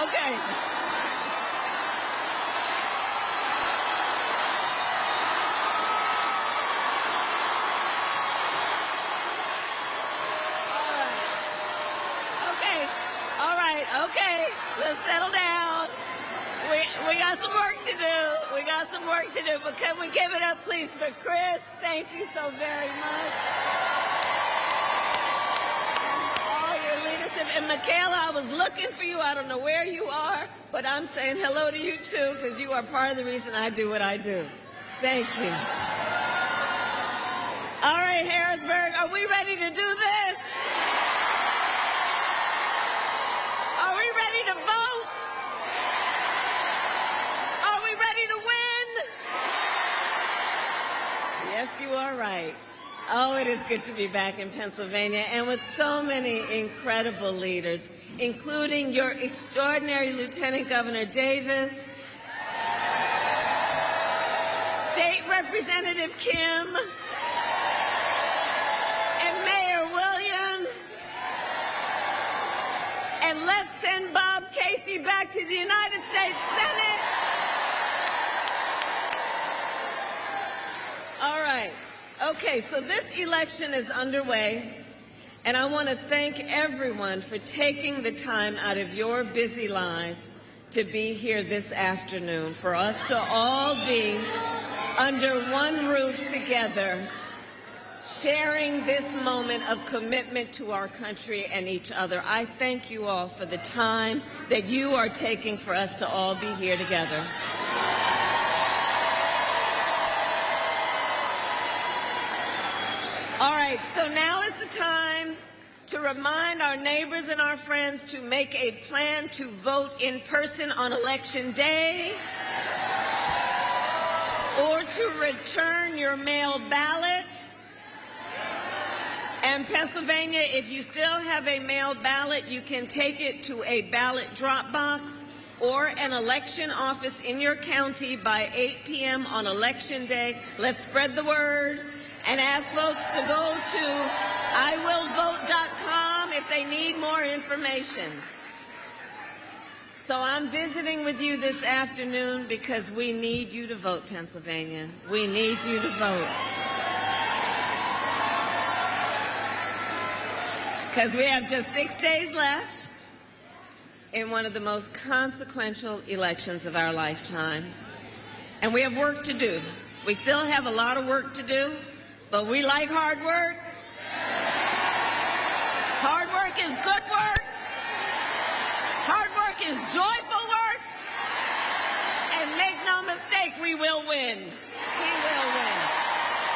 Okay. Okay, let's settle down. We got some work to do. We got some work to do. But can we give it up, please, for Chris? Thank you so very much. All your leadership. And Michaela, I was looking for you. I don't know where you are, but I'm saying hello to you, too, because you are part of the reason I do what I do. Thank you. All right, Harrisburg, are we ready to do this? Are we ready to vote? Are we ready to win? Yes, you are right. Oh, it is good to be back in Pennsylvania and with so many incredible leaders, including your extraordinary Lieutenant Governor Davis, State Representative Kim, and Mayor Williams. And let's send Bob Casey back to the United States Senate. All right. Okay, so this election is underway, and I want to thank everyone for taking the time out of your busy lives to be here this afternoon, for us to all be under one roof together, sharing this moment of commitment to our country and each other. I thank you all for the time that you are taking for us to all be here together. All right, so now is the time to remind our neighbors and our friends to make a plan to vote in person on Election Day or to return your mail ballot. And Pennsylvania, if you still have a mail ballot, you can take it to a ballot drop box or an election office in your county by 8 p.m. on Election Day. Let's spread the word and ask folks to go to iwillvote.com if they need more information. So I'm visiting with you this afternoon because we need you to vote, Pennsylvania. We need you to vote. Because we have just 6 days left in one of the most consequential elections of our lifetime. And we have work to do. We still have a lot of work to do, but we like hard work. Hard work is good work. Hard work is joyful work. And make no mistake, we will win. We will win.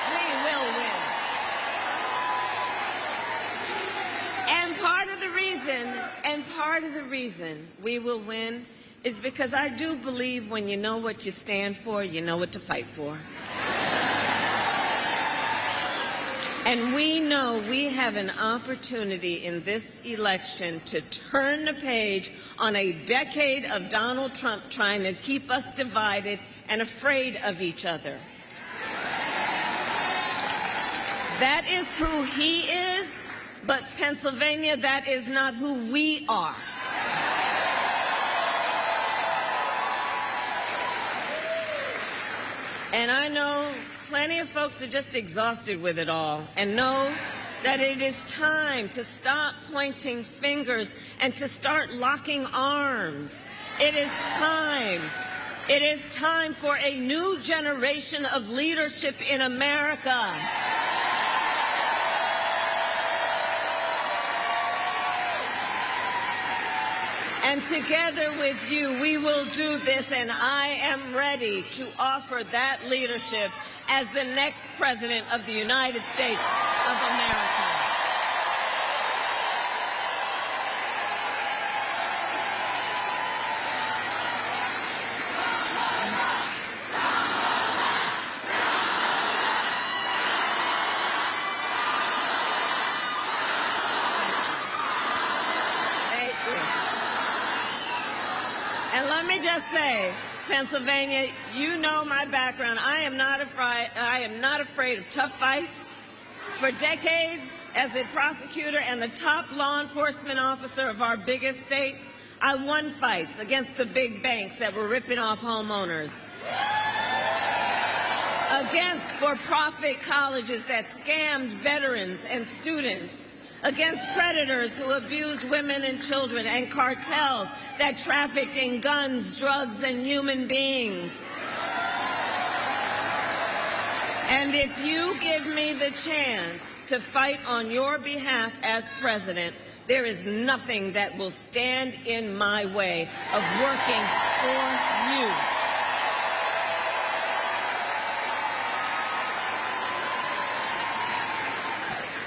We will win. And part of the reason we will win is because I do believe when you know what you stand for, you know what to fight for. And we know we have an opportunity in this election to turn the page on a decade of Donald Trump trying to keep us divided and afraid of each other. That is who he is, but Pennsylvania, that is not who we are. And I know plenty of folks are just exhausted with it all and know that it is time to stop pointing fingers and to start locking arms. It is time. It is time for a new generation of leadership in America. And together with you, we will do this, and I am ready to offer that leadership as the next President of the United States of America. And let me just say, Pennsylvania, you know my background. I am not afraid of tough fights. For decades, as a prosecutor and the top law enforcement officer of our biggest state, I won fights against the big banks that were ripping off homeowners, against for-profit colleges that scammed veterans and students, against predators who abused women and children, and cartels that trafficked in guns, drugs, and human beings. And if you give me the chance to fight on your behalf as president, there is nothing that will stand in my way of working for you.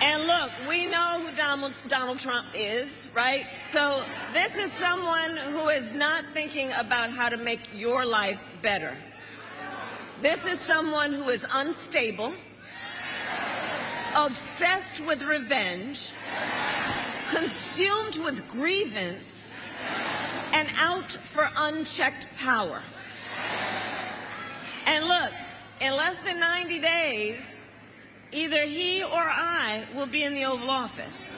And look, we know who Donald Trump is, right? So this is someone who is not thinking about how to make your life better. This is someone who is unstable, obsessed with revenge, consumed with grievance, and out for unchecked power. And look, in less than 90 days, either he or I will be in the Oval Office.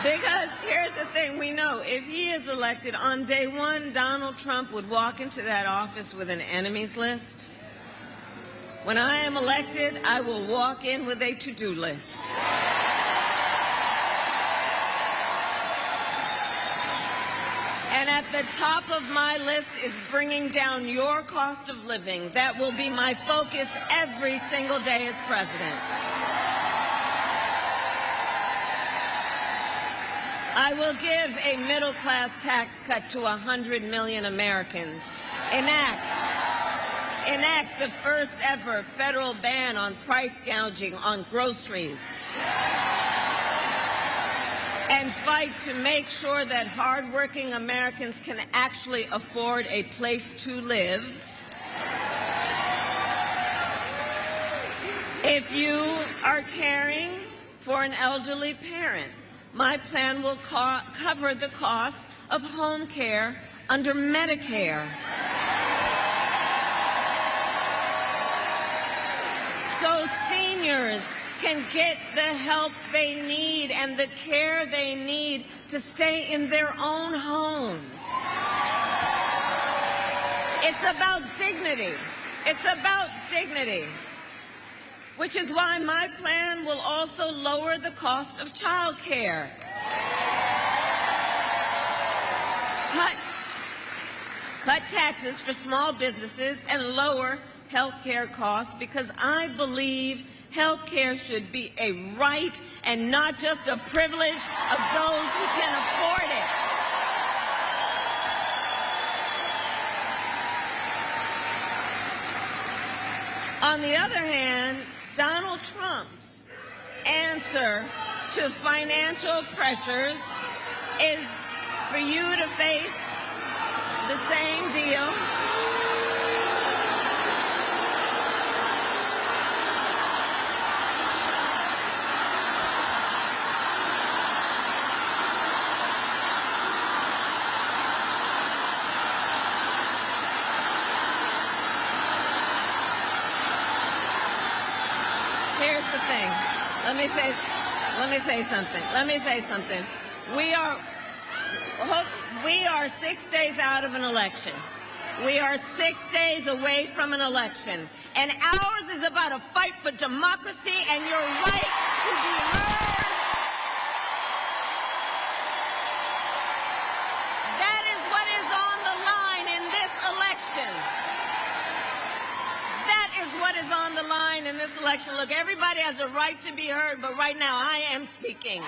Because here's the thing, we know if he is elected on day one, Donald Trump would walk into that office with an enemies list. When I am elected, I will walk in with a to-do list. And at the top of my list is bringing down your cost of living. That will be my focus every single day as president. I will give a middle-class tax cut to 100 million Americans. Enact the first ever federal ban on price gouging on groceries. And fight to make sure that hardworking Americans can actually afford a place to live. If you are caring for an elderly parent, my plan will cover the cost of home care under Medicare. So seniors can get the help they need and the care they need to stay in their own homes. It's about dignity. It's about dignity. Which is why my plan will also lower the cost of child care. Cut taxes for small businesses and lower health care costs, because I believe health care should be a right and not just a privilege of those who can afford it. On the other hand, Donald Trump's answer to financial pressures is for you to face the same deal. Here's the thing. Let me say something. We are 6 days out of an election. We are 6 days away from an election. And ours is about a fight for democracy and your right to be heard. That is what is on the line in this election. That is what is on the line in this election. Look, everybody has a right to be heard, but right now I am speaking.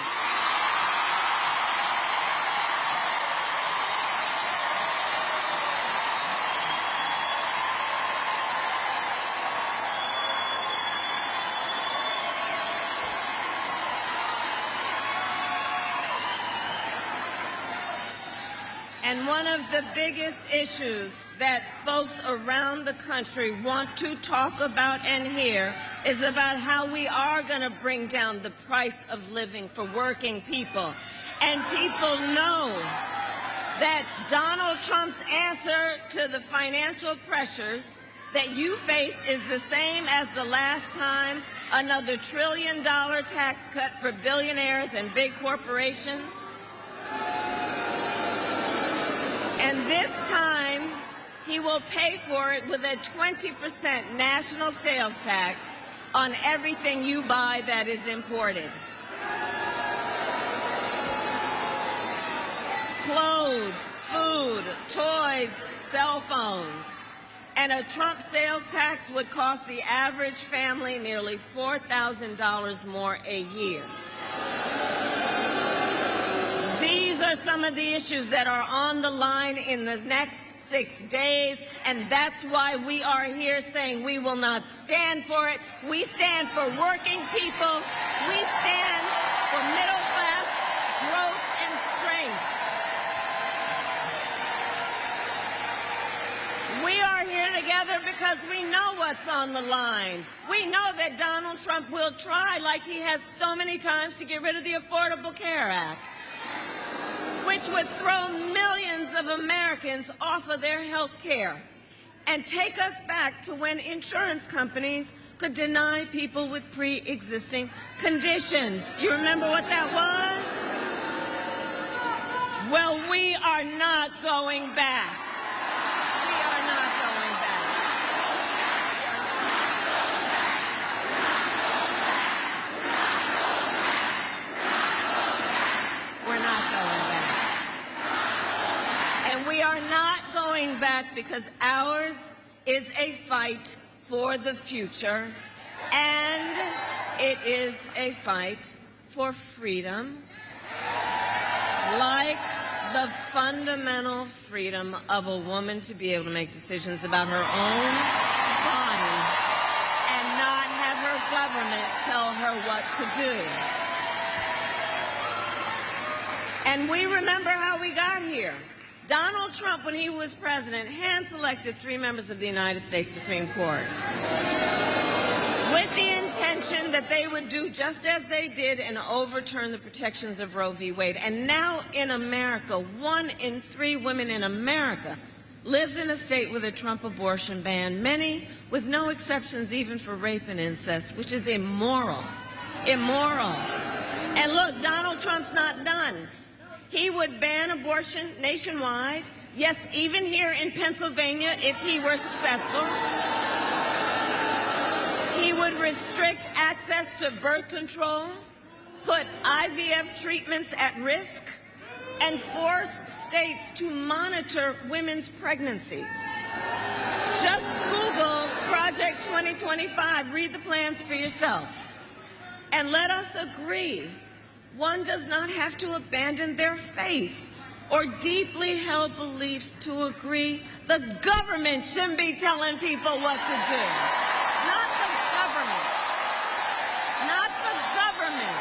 And one of the biggest issues that folks around the country want to talk about and hear is about how we are going to bring down the price of living for working people. And people know that Donald Trump's answer to the financial pressures that you face is the same as the last time, another $1 trillion tax cut for billionaires and big corporations? And this time, he will pay for it with a 20% national sales tax on everything you buy that is imported. Clothes, food, toys, cell phones. And a Trump sales tax would cost the average family nearly $4,000 more a year. These are some of the issues that are on the line in the next 6 days, and that's why we are here saying we will not stand for it. We stand for working people. We stand for middle class growth and strength. We are here together because we know what's on the line. We know that Donald Trump will try, like he has so many times, to get rid of the Affordable Care Act, which would throw millions of Americans off of their health care and take us back to when insurance companies could deny people with pre-existing conditions. You remember what that was? Well, we are not going back. We are not going back. We're not going back. And we are not going back because ours is a fight for the future, and it is a fight for freedom, like the fundamental freedom of a woman to be able to make decisions about her own body and not have her government tell her what to do. And we remember how we got here. Donald Trump, when he was president, hand-selected 3 members of the United States Supreme Court with the intention that they would do just as they did and overturn the protections of Roe v. Wade. And now in America, 1 in 3 women in America lives in a state with a Trump abortion ban, many with no exceptions even for rape and incest, which is immoral. Immoral. And look, Donald Trump's not done. He would ban abortion nationwide, yes, even here in Pennsylvania if he were successful. He would restrict access to birth control, put IVF treatments at risk, and force states to monitor women's pregnancies. Just Google Project 2025, read the plans for yourself. And let us agree, one does not have to abandon their faith or deeply held beliefs to agree the government shouldn't be telling people what to do. Not the government. Not the government.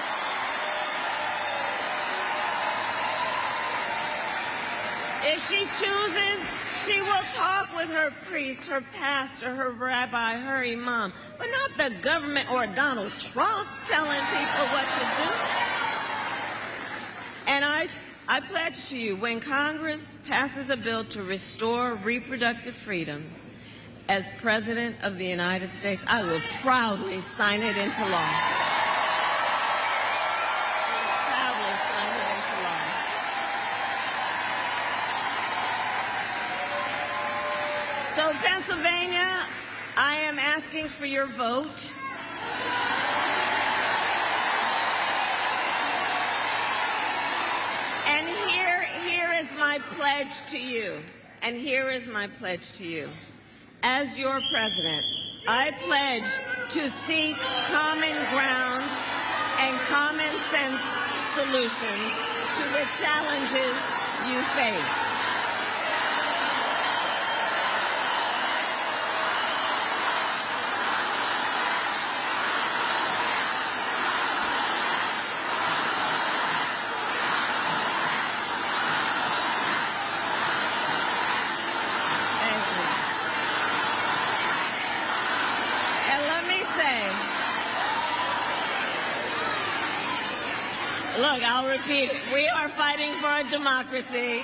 If she chooses, she will talk with her priest, her pastor, her rabbi, her imam, but not the government or Donald Trump telling people what to do. And I pledge to you, when Congress passes a bill to restore reproductive freedom, as President of the United States, I will proudly sign it into law. Proudly sign it into law. So, Pennsylvania, I am asking for your vote. And here is my pledge to you. And here is my pledge to you. As your president, I pledge to seek common ground and common sense solutions to the challenges you face. Look, I'll repeat it. We are fighting for a democracy.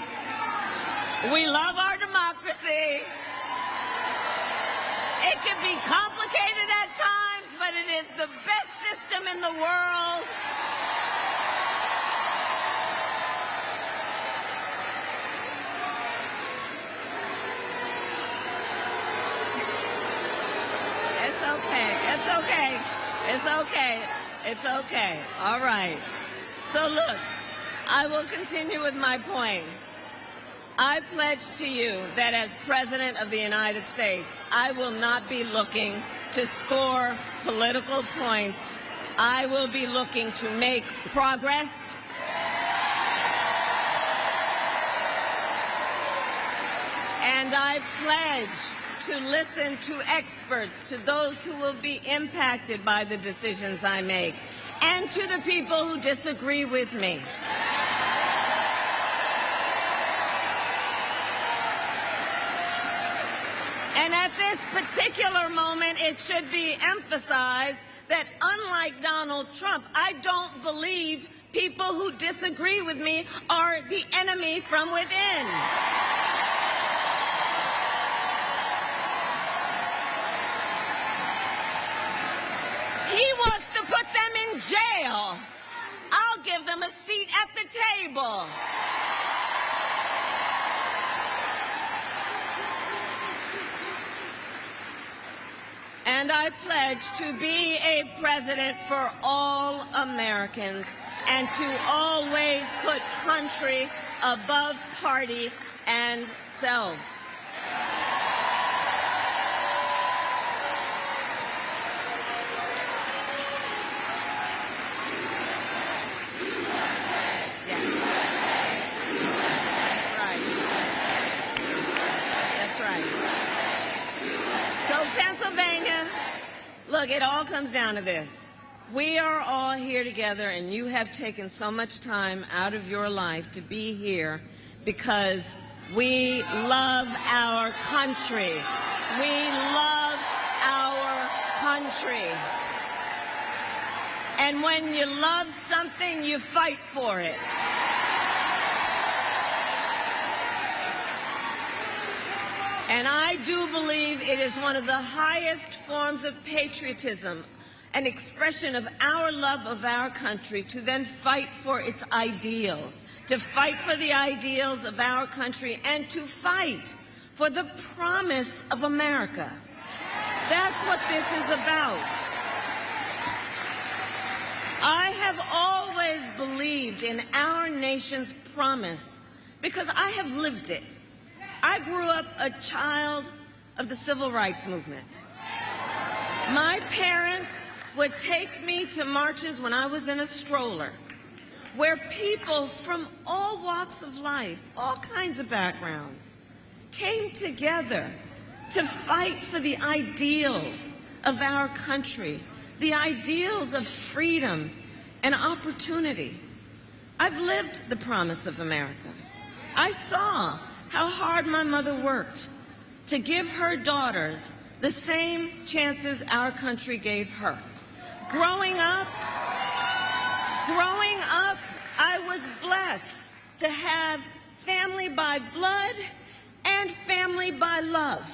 We love our democracy. It can be complicated at times, but it is the best system in the world. It's okay. It's okay. It's okay. It's okay. All right. So look, I will continue with my point. I pledge to you that as President of the United States, I will not be looking to score political points. I will be looking to make progress. And I pledge to listen to experts, to those who will be impacted by the decisions I make, and to the people who disagree with me. And at this particular moment, it should be emphasized that unlike Donald Trump, I don't believe people who disagree with me are the enemy from within. He wants to put them in jail. I'll give them a seat at the table. And I pledge to be a president for all Americans and to always put country above party and self. Look, it all comes down to this. We are all here together, and you have taken so much time out of your life to be here because we love our country. We love our country. And when you love something, you fight for it. And I do believe it is one of the highest forms of patriotism, an expression of our love of our country, to then fight for its ideals, to fight for the ideals of our country, and to fight for the promise of America. That's what this is about. I have always believed in our nation's promise because I have lived it. I grew up a child of the civil rights movement. My parents would take me to marches when I was in a stroller, where people from all walks of life, all kinds of backgrounds, came together to fight for the ideals of our country, the ideals of freedom and opportunity. I've lived the promise of America. I saw how hard my mother worked to give her daughters the same chances our country gave her. Growing up, I was blessed to have family by blood and family by love.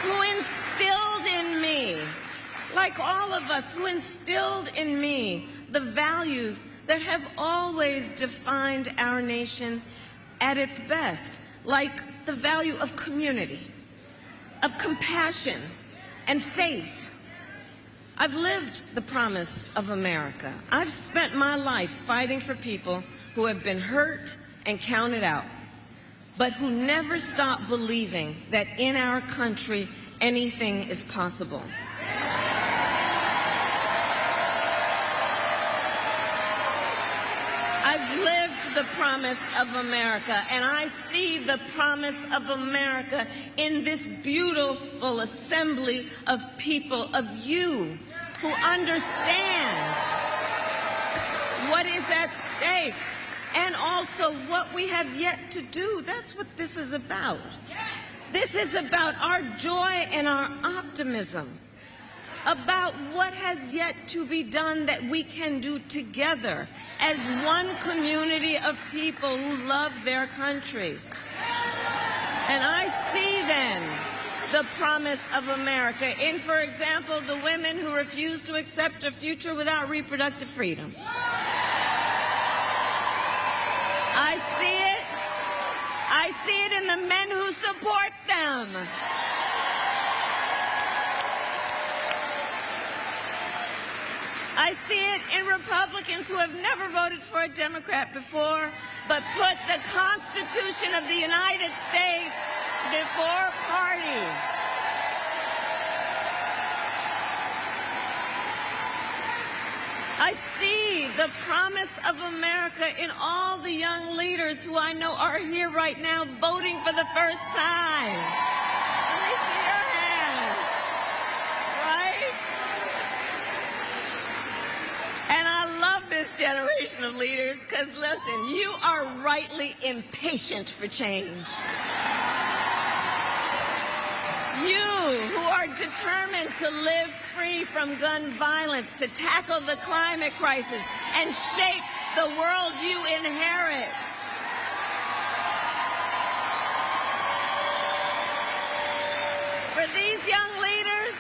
Who instilled in me, like all of us, who instilled in me the values that have always defined our nation at its best, like the value of community, of compassion, and faith. I've lived the promise of America. I've spent my life fighting for people who have been hurt and counted out, but who never stop believing that in our country anything is possible. I've lived the promise of America, and I see the promise of America in this beautiful assembly of people, of you, who understand what is at stake and also what we have yet to do. That's what this is about. This is about our joy and our optimism, about what has yet to be done that we can do together as one community of people who love their country. And I see then the promise of America in, for example, the women who refuse to accept a future without reproductive freedom. I see it in the men who support them. I see it in Republicans who have never voted for a Democrat before, but put the Constitution of the United States before party. I see the promise of America in all the young leaders who I know are here right now voting for the first time. Let me see your hands, right? And I love this generation of leaders because, listen, you are rightly impatient for change. You who are determined to live free from gun violence, to tackle the climate crisis, and shape the world you inherit. For these young leaders,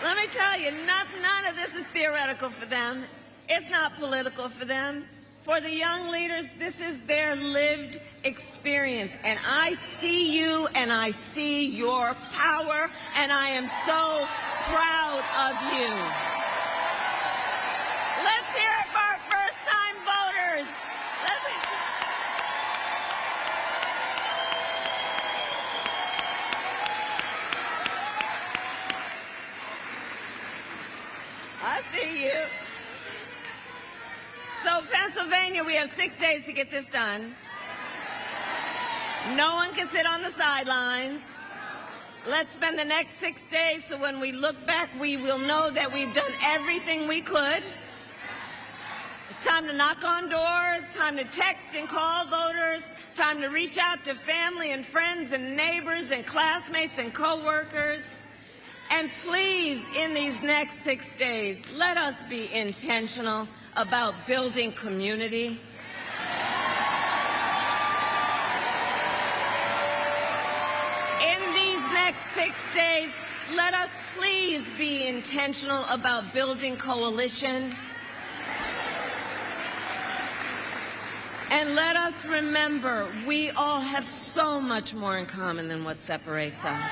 let me tell you, none of this is theoretical for them. It's not political for them. For the young leaders, this is their lived experience. And I see you and I see your power, and I am so proud of you. Let's hear it for our first-time voters. I see you. So, Pennsylvania, we have 6 days to get this done. No one can sit on the sidelines. Let's spend the next 6 days so when we look back, we will know that we've done everything we could. It's time to knock on doors, time to text and call voters, time to reach out to family and friends and neighbors and classmates and coworkers. And please, in these next 6 days, let us be intentional about building community. In these next 6 days, let us please be intentional about building coalition. And let us remember, we all have so much more in common than what separates us.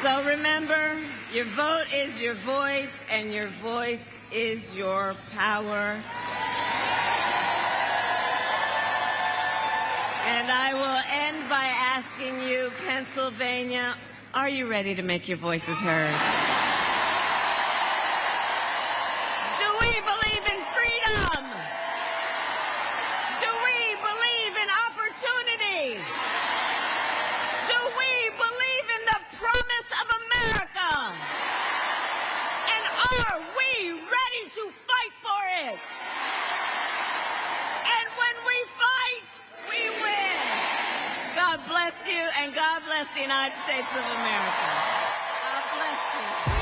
So remember, your vote is your voice, and your voice is your power. And I will end by asking you, Pennsylvania, are you ready to make your voices heard? Do we believe in freedom? Do we believe in opportunity? Do we believe in the promise of America? And are we ready to fight for it? And when we fight, we win. God bless you, and God bless the United States of America. God bless you.